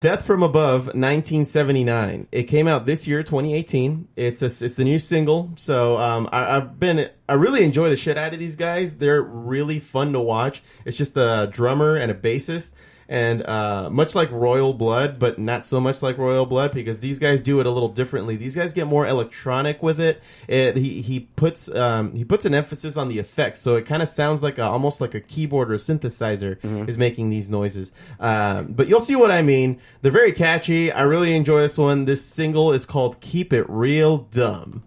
Death from Above, 1979. It came out this year, 2018. It's the new single. So I really enjoy the shit out of these guys. They're really fun to watch. It's just a drummer and a bassist. And much like Royal Blood, but not so much like Royal Blood, because these guys do it a little differently. These guys get more electronic with it. He puts an emphasis on the effects, so it kind of sounds like almost like a keyboard or a synthesizer is making these noises. But you'll see what I mean. They're very catchy. I really enjoy this one. This single is called "Keep It Real Dumb."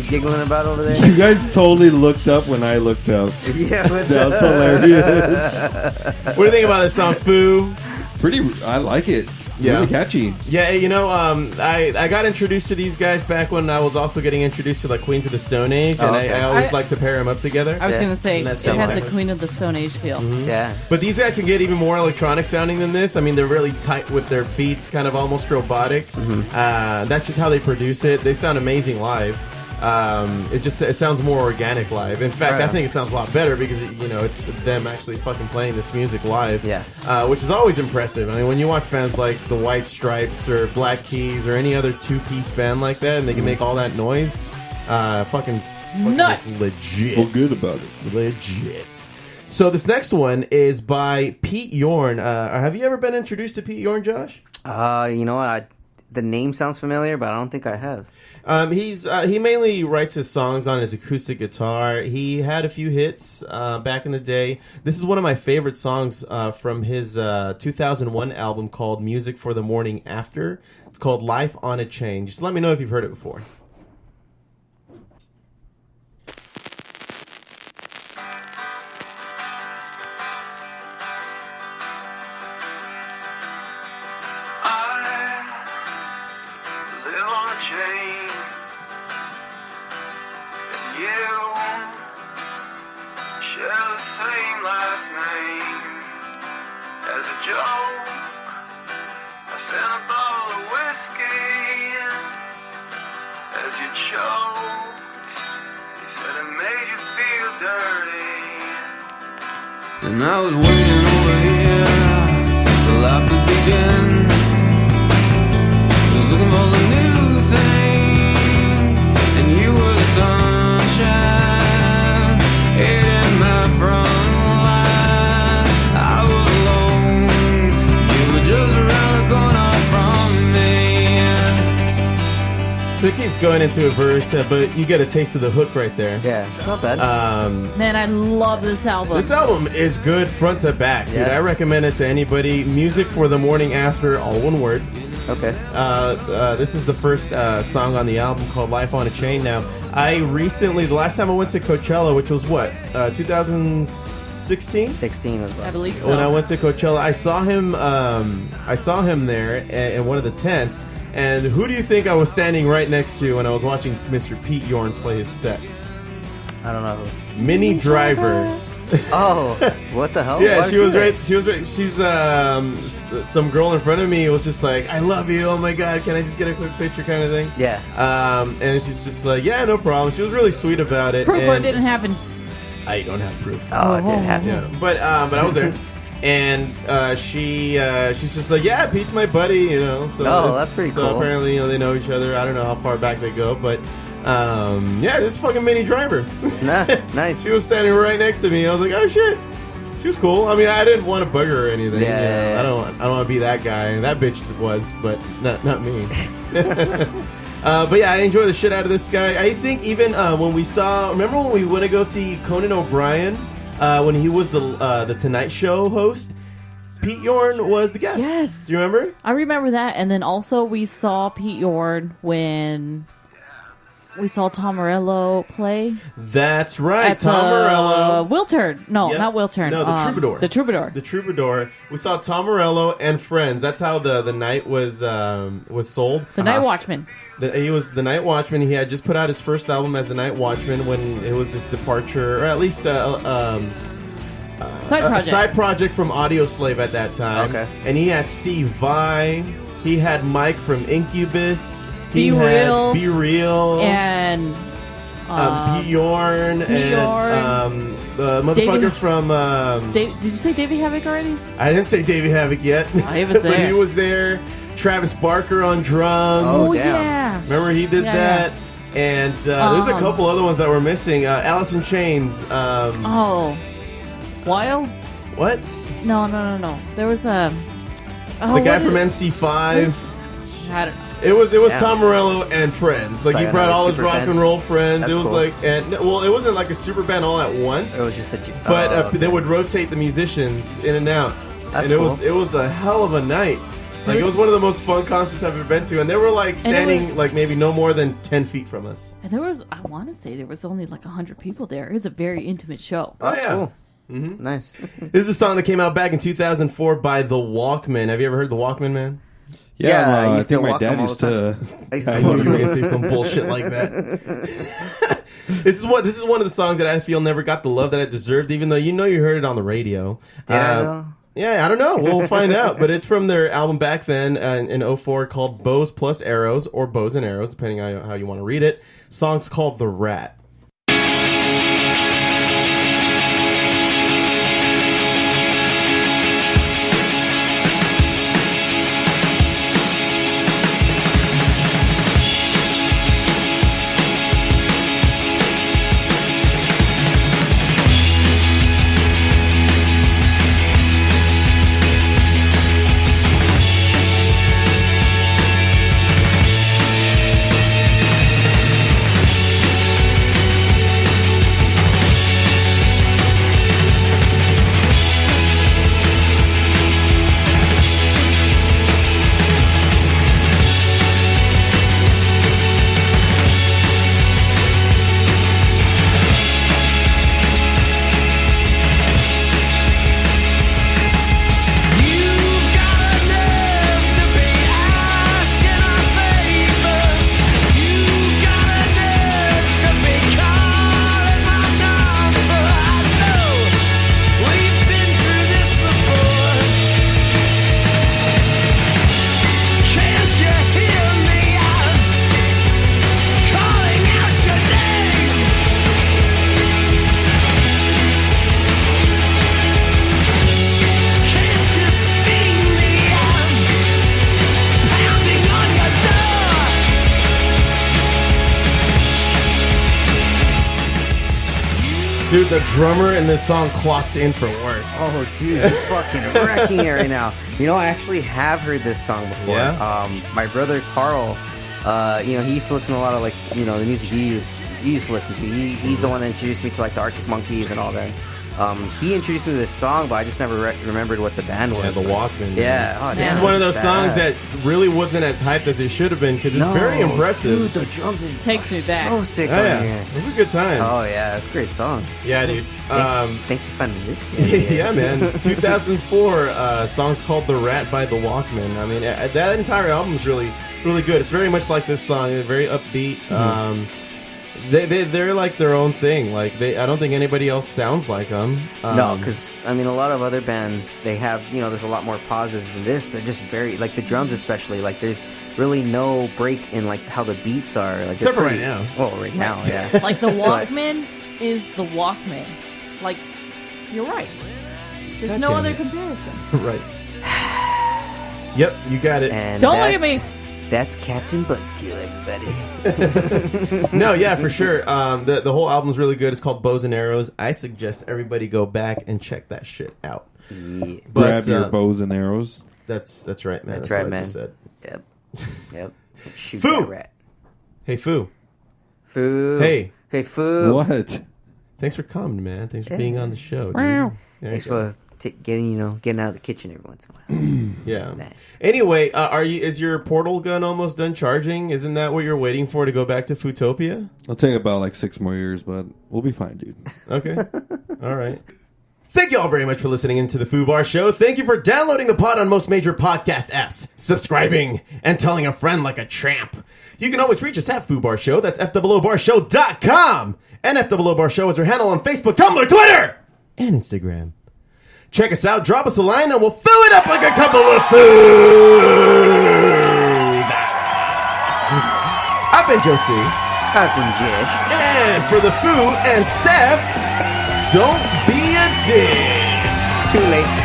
Giggling about over there? You guys totally looked up when I looked up. Yeah, that was hilarious. What do you think about this song, Foo? I like it. Yeah. Really catchy. Yeah, you know, I got introduced to these guys back when I was also getting introduced to like Queens of the Stone Age, and I always like to pair them up together. I was going to say, it has a Queen of the Stone Age feel. Mm-hmm. Yeah. But these guys can get even more electronic sounding than this. I mean, they're really tight with their beats, kind of almost robotic. Mm-hmm. That's just how they produce it. They sound amazing live. It sounds more organic live. In fact, I think it sounds a lot better because it's them actually fucking playing this music live. Yeah. Which is always impressive. I mean, when you watch bands like the White Stripes or Black Keys or any other two-piece band like that, and they can make all that noise, fucking nuts. Legit. Feel good about it. Legit. So this next one is by Pete Yorn. Have you ever been introduced to Pete Yorn, Josh? You know what? The name sounds familiar, but I don't think I have. He mainly writes his songs on his acoustic guitar. He had a few hits back in the day. This is one of my favorite songs from his 2001 album called Music for the Morning After. It's called Life on a Chain. Just let me know if you've heard it before. And I was waiting over here till life to begin. Was looking for the new thing, and you were the sunshine in my front line. I was alone, you were just around the corner from me. So it keeps going into a verse, but you get a taste of the hook right there. Yeah, it's not bad. Man, I love this album. This album is good front to back, dude. Yeah. I recommend it to anybody. Music for the Morning After, all one word. Okay. This is the first song on the album called Life on a Chain. Now, the last time I went to Coachella, which was what, 2016? 16 was last. I believe so. When I went to Coachella, I saw him there in one of the tents. And who do you think I was standing right next to when I was watching Mr. Pete Yorn play his set? I don't know. Minnie Driver. Oh, what the hell? Yeah, she was right. She's some girl in front of me was just like, "I love you. Oh my god, can I just get a quick picture?" kind of thing. Yeah. And she's just like, "Yeah, no problem." She was really sweet about it. Proof it didn't happen. I don't have proof. Oh, it didn't happen. Yeah, but I was there. And she's just like, yeah, Pete's my buddy, So that's pretty cool. So apparently, they know each other. I don't know how far back they go, but yeah, this is fucking Minnie Driver. Nice. She was standing right next to me. I was like, oh shit, she was cool. I mean, I didn't want to bug her or anything. Yeah. I don't want to be that guy. That bitch was, but not me. But yeah, I enjoy the shit out of this guy. I think even remember when we went to go see Conan O'Brien when he was the Tonight Show host? Pete Yorn was the guest. Yes. Do you remember? I remember that. And then also we saw Pete Yorn when we saw Tom Morello play. That's right. At Tom Morello. Wiltern. No, Yep. not Wiltern. No, the Troubadour. The Troubadour. The Troubadour. We saw Tom Morello and friends. That's how the night was sold. The Night Watchman. He was the Night Watchman. He had just put out his first album as the Night Watchman when it was this departure, or at least Side a project. side project from Audio Slave at that time. Okay. And he had Steve Vai. He had Mike from Incubus. He Be had Real. Be Real. And Pete Yorn. Pete Yorn. And the motherfucker David- from... Did you say Davey Havoc already? I didn't say Davey Havoc yet. he was but there. he was there. Travis Barker on drums. Oh, damn. yeah. Remember he did Yeah, that? And there's a couple other ones that were missing. Alice in Chains. Wild? What? No. There was a... The guy from MC5. I don't know. It was Yeah. Tom Morello and friends. Like he Like brought another all his super rock band. and roll friends. That's it was cool. like, and well, it wasn't like a super band all at once. It was just a. But okay. they would rotate the musicians in and out. That's and it cool. was a hell of a night. Like it was one of the most fun concerts I've ever been to, and they were like standing like maybe no more than 10 feet from us. And there was, I want to say there was only like 100 people there. It was a very intimate show. Oh That's yeah. cool. Nice. This is a song that came out back in 2004 by the Walkmen. Have you ever heard the Walkmen, man? Yeah, I I used think to my walk dad them all used the to. I used to I knew you were gonna say some bullshit like that. This is one of the songs that I feel never got the love that it deserved, even though you heard it on the radio. Did I know? Yeah, I don't know. We'll find out. But it's from their album back then in 04 called Bows Plus Arrows, or Bows and Arrows, depending on how you want to read it. Song's called The Rat. Dude, the drummer in this song clocks in for work. Oh, dude, he's fucking wrecking it right now. You know, I actually have heard this song before. Yeah? My brother Carl, he used to listen to a lot of the music he used to listen to. He's the one that introduced me to like the Arctic Monkeys and all that. He introduced me to this song, but I just never remembered what the band was. Yeah, the Walkman. Yeah. Oh, This damn, is one of those badass. songs that really wasn't as hyped as it should have been because it's very impressive. Dude, the drums are Takes me back. so sick Oh, on yeah. here. It was a good time. Oh yeah, it's a great song. Yeah, dude. Thanks for finding this. Kid. Yeah, man. 2004 song's called "The Rat" by the Walkmen. I mean, that entire album is really, really good. It's very much like this song. It's very upbeat. They're like their own thing. Like I don't think anybody else sounds like them. No, because I mean, a lot of other bands they have there's a lot more pauses in this. They're just very like the drums, especially like there's really no break in like how the beats are. Like Except for pretty- right now. Well, right now, yeah. Like the Walkman is the Walkman. Like, you're right. There's God no damn other it. comparison. Right. Yep, you got it. And Don't look at that's- me. That's Captain Buzzkill, everybody. No, yeah, for sure. The whole album's really good. It's called Bows and Arrows. I suggest everybody go back and check that shit out. Yeah. But, Grab your bows and arrows. That's right, man. That's right, what I man. just said. Yep. Shoot Foo! that rat. Hey, Foo. Foo. Hey. Foo. What? Thanks for coming, man. Thanks for being on the show, dude. Wow. There you Thanks go. getting out of the kitchen every once in a while. Yeah. Nice. Anyway, is your portal gun almost done charging? Isn't that what you're waiting for to go back to Footopia? It'll take about like 6 more years, but we'll be fine, dude. Okay. All right. Thank you all very much for listening into the Foo Bar Show. Thank you for downloading the pod on most major podcast apps, subscribing, and telling a friend like a tramp. You can always reach us at Foo Bar Show. That's FOOBarshow.com. And FOO Bar Show is our handle on Facebook, Tumblr, Twitter, and Instagram. Check us out, drop us a line, and we'll fill it up like a couple of foos. I've been Josie. I've been Jish. And for the Foo and Steph, don't be a dick. Too late.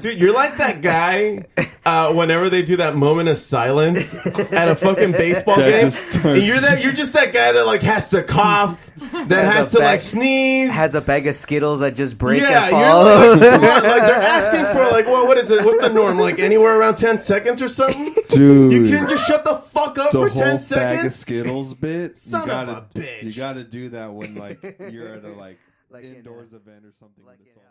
Dude, you're like that guy whenever they do that moment of silence at a fucking baseball game. And you're just that guy that like has to cough, that has to like sneeze. Has a bag of Skittles that just break and Yeah, fall. you're like, come on, like they're asking for like, well, what is it? What's the norm? Like anywhere around 10 seconons or something? Dude. You can just shut the fuck up The for whole 10 bag of seconds? Skittles bit. Son you gotta, of a bitch. You gotta do that when like you're at a like indoors event or something. Like when it's all